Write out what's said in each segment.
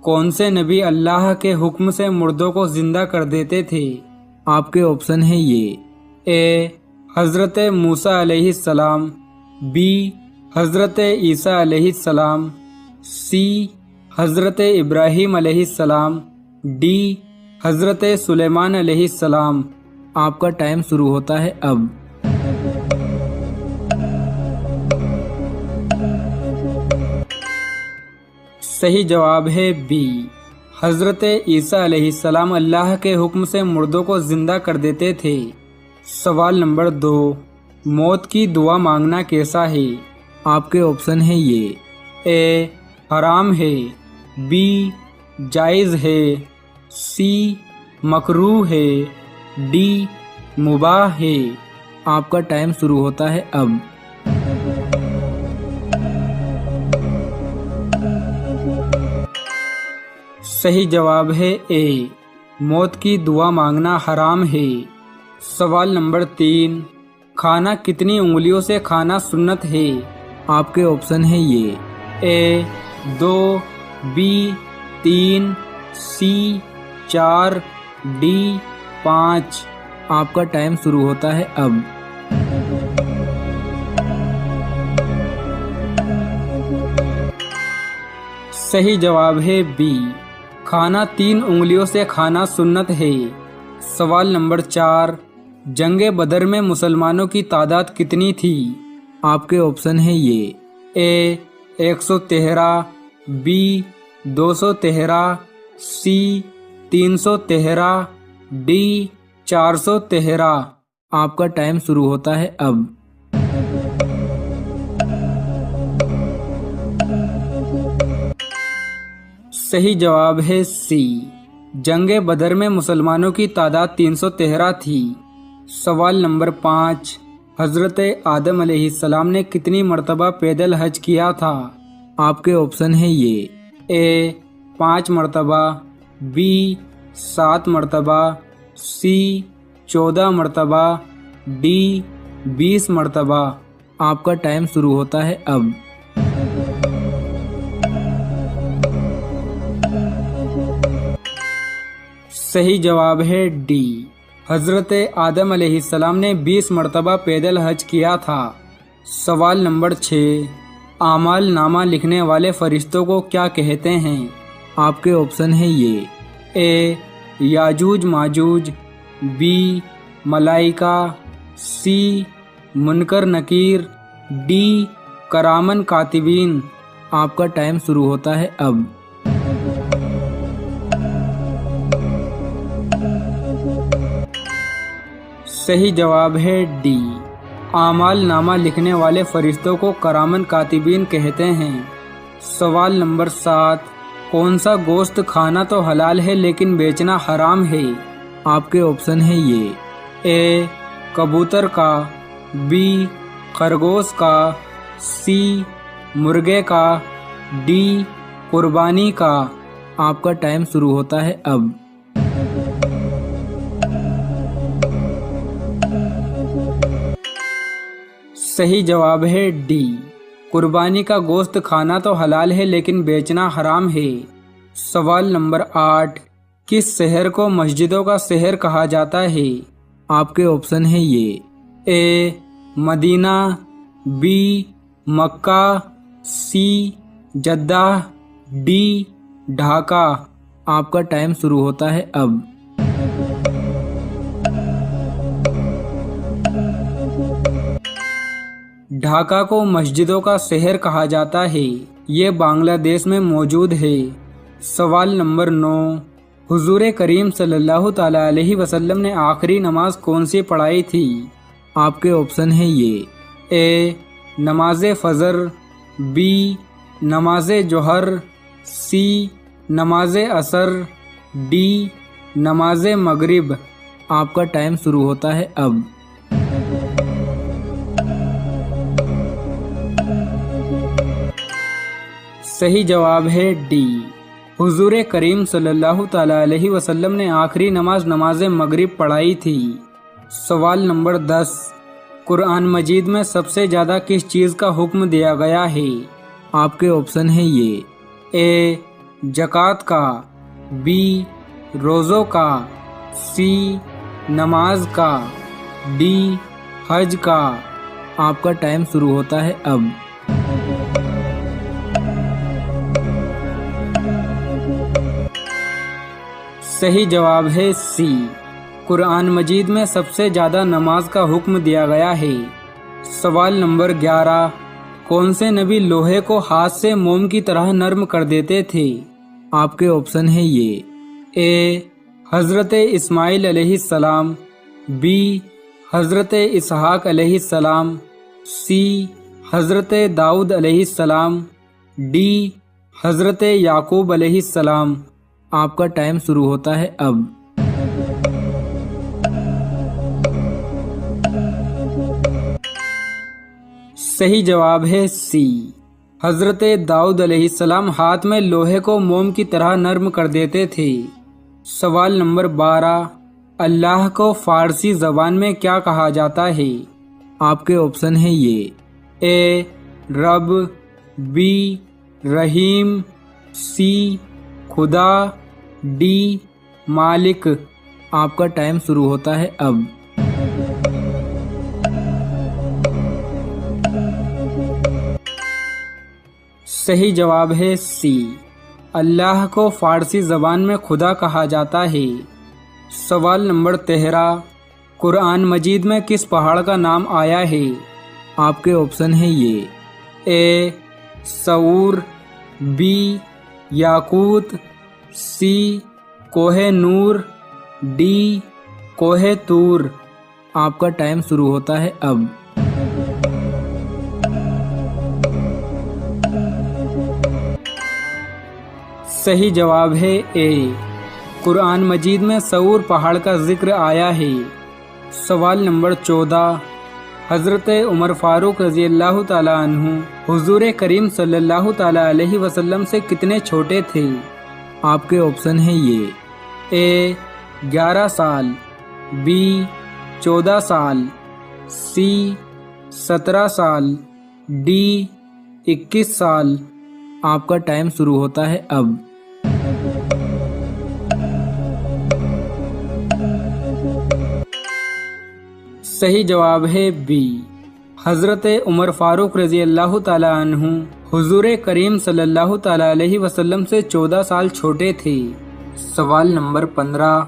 کون سے نبی اللہ کے حکم سے مردوں کو زندہ کر دیتے تھے؟ آپ کے آپشن ہیں یہ اے حضرت موسیٰ علیہ السلام، بی حضرت عیسیٰ علیہ السلام، سی حضرت ابراہیم علیہ السلام، ڈی حضرت سلیمان علیہ السلام۔ آپ کا ٹائم شروع ہوتا ہے اب۔ صحیح جواب ہے بی حضرت عیسیٰ علیہ السلام اللہ کے حکم سے مردوں کو زندہ کر دیتے تھے۔ سوال نمبر 2، موت کی دعا مانگنا کیسا ہے؟ آپ کے آپشن ہیں یہ اے حرام ہے، بی جائز ہے، سی مکروہ ہے، ڈی مباح ہے۔ آپ کا ٹائم شروع ہوتا ہے اب۔ صحیح جواب ہے اے موت کی دعا مانگنا حرام ہے۔ سوال نمبر 3، کھانا کتنی انگلیوں سے کھانا سنت ہے؟ آپ کے آپشن ہیں یہ اے 2، بی 3، سی 4، ڈی 5۔ آپ کا ٹائم شروع ہوتا ہے اب۔ صحیح جواب ہے بی کھانا 3 انگلیوں سے کھانا سنت ہے۔ سوال نمبر 4، جنگ بدر میں مسلمانوں کی تعداد کتنی تھی؟ آپ کے آپشن ہیں یہ اے 113، بی 213، سی 313، ڈی 413۔ آپ کا ٹائم شروع ہوتا ہے اب۔ صحیح جواب ہے سی جنگ بدر میں مسلمانوں کی تعداد 313 تھی۔ سوال نمبر 5، حضرت آدم علیہ السلام نے کتنی مرتبہ پیدل حج کیا تھا؟ آپ کے آپشن ہیں یہ اے 5 مرتبہ، بی 7 مرتبہ، سی 14 مرتبہ، ڈی 20 مرتبہ۔ آپ کا ٹائم شروع ہوتا ہے اب۔ صحیح جواب ہے ڈی حضرت آدم علیہ السلام نے 20 مرتبہ پیدل حج کیا تھا۔ سوال نمبر 6، اعمال نامہ لکھنے والے فرشتوں کو کیا کہتے ہیں؟ آپ کے آپشن ہیں یہ اے یاجوج ماجوج، بی ملائکہ، سی منکر نکیر، ڈی کرامن کاتبین۔ آپ کا ٹائم شروع ہوتا ہے اب۔ صحیح جواب ہے ڈی اعمال نامہ لکھنے والے فرشتوں کو کرامن کاتبین کہتے ہیں۔ سوال نمبر 7، کون سا گوشت کھانا تو حلال ہے لیکن بیچنا حرام ہے؟ آپ کے آپشن ہیں یہ اے کبوتر کا، بی خرگوش کا، سی مرغے کا، ڈی قربانی کا۔ آپ کا ٹائم شروع ہوتا ہے اب۔ صحیح جواب ہے ڈی قربانی کا گوشت کھانا تو حلال ہے لیکن بیچنا حرام ہے۔ سوال نمبر 8، کس شہر کو مسجدوں کا شہر کہا جاتا ہے؟ آپ کے آپشن ہیں یہ A Medina, B Mecca, C Jeddah, D Dhaka. آپ کا ٹائم شروع ہوتا ہے اب۔ ڈھاکہ کو مسجدوں کا شہر کہا جاتا ہے، یہ بنگلہ دیش میں موجود ہے۔ سوال نمبر 9، حضور کریم صلی اللہ تعالی علیہ وسلم نے آخری نماز کون سی پڑھائی تھی؟ آپ کے آپشن ہیں یہ اے نماز فجر، بی نماز جوہر، سی نماز عصر، ڈی نماز مغرب۔ آپ کا ٹائم شروع ہوتا ہے اب۔ صحیح جواب ہے ڈی حضور کریم صلی اللہ تعالی علیہ وسلم نے آخری نماز نماز مغرب پڑھائی تھی۔ سوال نمبر 10، قرآن مجید میں سب سے زیادہ کس چیز کا حکم دیا گیا ہے؟ آپ کے آپشن ہیں یہ اے زکوٰۃ کا، بی روزوں کا، سی نماز کا، ڈی حج کا۔ آپ کا ٹائم شروع ہوتا ہے اب۔ صحیح جواب ہے سی، قرآن مجید میں سب سے زیادہ نماز کا حکم دیا گیا ہے۔ سوال نمبر 11، کون سے نبی لوہے کو ہاتھ سے موم کی طرح نرم کر دیتے تھے؟ آپ کے آپشن ہیں یہ، اے حضرت اسماعیل علیہ السلام، بی حضرت اسحاق علیہ السلام، سی حضرت داؤد علیہ السلام، ڈی حضرت یعقوب علیہ السلام۔ آپ کا ٹائم شروع ہوتا ہے اب۔ صحیح جواب ہے سی، حضرت داؤد علیہ السلام ہاتھ میں لوہے کو موم کی طرح نرم کر دیتے تھے۔ سوال نمبر 12، اللہ کو فارسی زبان میں کیا کہا جاتا ہے؟ آپ کے آپشن ہیں یہ، اے رب، بی رحیم، سی خدا، ڈی مالک۔ آپ کا ٹائم شروع ہوتا ہے اب۔ صحیح جواب ہے سی، اللہ کو فارسی زبان میں خدا کہا جاتا ہے۔ سوال نمبر 13، قرآن مجید میں کس پہاڑ کا نام آیا ہے؟ آپ کے آپشن ہیں یہ، اے صور، be یاقوت، C Koh Noor, D کوہ طور۔ آپ کا ٹائم شروع ہوتا ہے اب۔ صحیح جواب ہے اے، قرآن مجید میں صور پہاڑ کا ذکر آیا ہے۔ سوال نمبر 14، حضرت عمر فاروق رضی اللہ تعالیٰ عنہ حضور کریم صلی اللہ تعالیٰ علیہ وسلم سے کتنے چھوٹے تھے؟ آپ کے آپشن ہیں یہ، اے 11 سال، بی 14 سال، سی 17 سال، ڈی 21 سال۔ آپ کا ٹائم شروع ہوتا ہے اب۔ صحیح جواب ہے بی، حضرت عمر فاروق رضی اللہ تعالیٰ عنہ حضور کریم صلی اللہ تعالیٰ علیہ وسلم سے 14 سال چھوٹے تھے۔ سوال نمبر 15،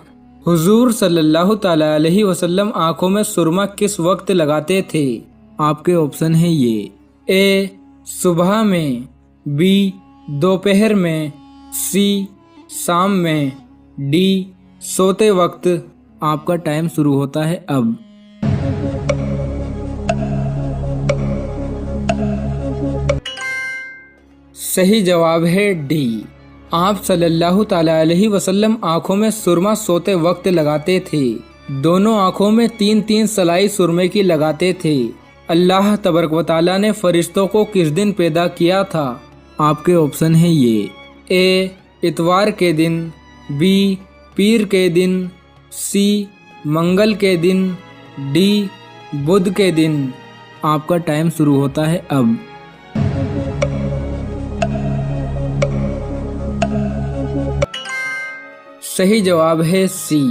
حضور صلی اللہ تعالیٰ علیہ وسلم آنکھوں میں سرما کس وقت لگاتے تھے؟ آپ کے آپشن ہیں یہ، اے صبح میں، بی دوپہر میں، سی شام میں، ڈی سوتے وقت۔ آپ کا ٹائم شروع ہوتا ہے اب۔ صحیح جواب ہے ڈی، آپ صلی اللہ تعالیٰ علیہ وسلم آنکھوں میں سرما سوتے وقت لگاتے تھے۔ دونوں آنکھوں میں 3 سلائی سرمے کی لگاتے تھے۔ اللہ تبارک و تعالیٰ نے فرشتوں کو کس دن پیدا کیا تھا؟ آپ کے آپشن ہیں یہ، اے اتوار کے دن، بی پیر کے دن، سی منگل کے دن، ڈی بدھ کے دن۔ آپ کا ٹائم شروع ہوتا ہے اب۔ صحیح جواب ہے سی،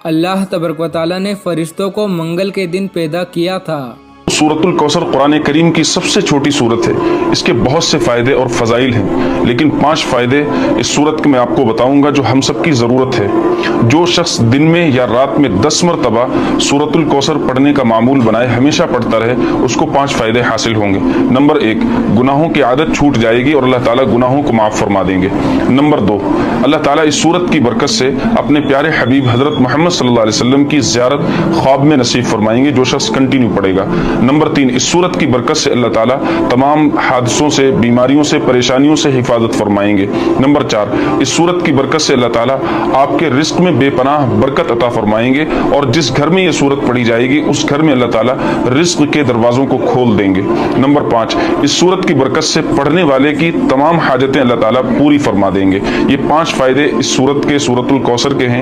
اللہ تبارک و تعالیٰ نے فرشتوں کو منگل کے دن پیدا کیا تھا۔ سورۃ الکوثر قرآن کریم کی سب سے چھوٹی سورت ہے۔ اس کے بہت سے فائدے اور فضائل ہیں، لیکن 5 فائدے اس سورت کے میں آپ کو بتاؤں گا جو ہم سب کی ضرورت ہے۔ جو شخص دن میں یا رات میں 10 مرتبہ سورۃ الکوثر پڑھنے کا معمول بنائے، ہمیشہ پڑھتا رہے، اس کو 5 فائدے حاصل ہوں گے۔ نمبر 1، گناہوں کی عادت چھوٹ جائے گی اور اللہ تعالیٰ گناہوں کو معاف فرما دیں گے۔ نمبر 2، اللہ تعالیٰ اس سورت کی برکت سے اپنے پیارے حبیب حضرت محمد صلی اللہ علیہ وسلم کی زیارت خواب میں نصیب فرمائیں گے جو شخص کنٹینیو پڑھے گا۔ نمبر 3، اس سورت کی برکت سے اللہ تعالیٰ تمام حادثوں سے، بیماریوں سے، پریشانیوں سے حفاظت فرمائیں گے۔ نمبر 4، اس سورت کی برکت سے اللہ تعالیٰ آپ کے رزق میں بے پناہ برکت عطا فرمائیں گے، اور جس گھر میں یہ سورت پڑھی جائے گی اس گھر میں اللہ تعالیٰ رزق کے دروازوں کو کھول دیں گے۔ نمبر 5، اس سورت کی برکت سے پڑھنے والے کی تمام حاجتیں اللہ تعالیٰ پوری فرما دیں گے۔ یہ 5 فائدے اس سورت کے، سورۃ الکوثر کے ہیں۔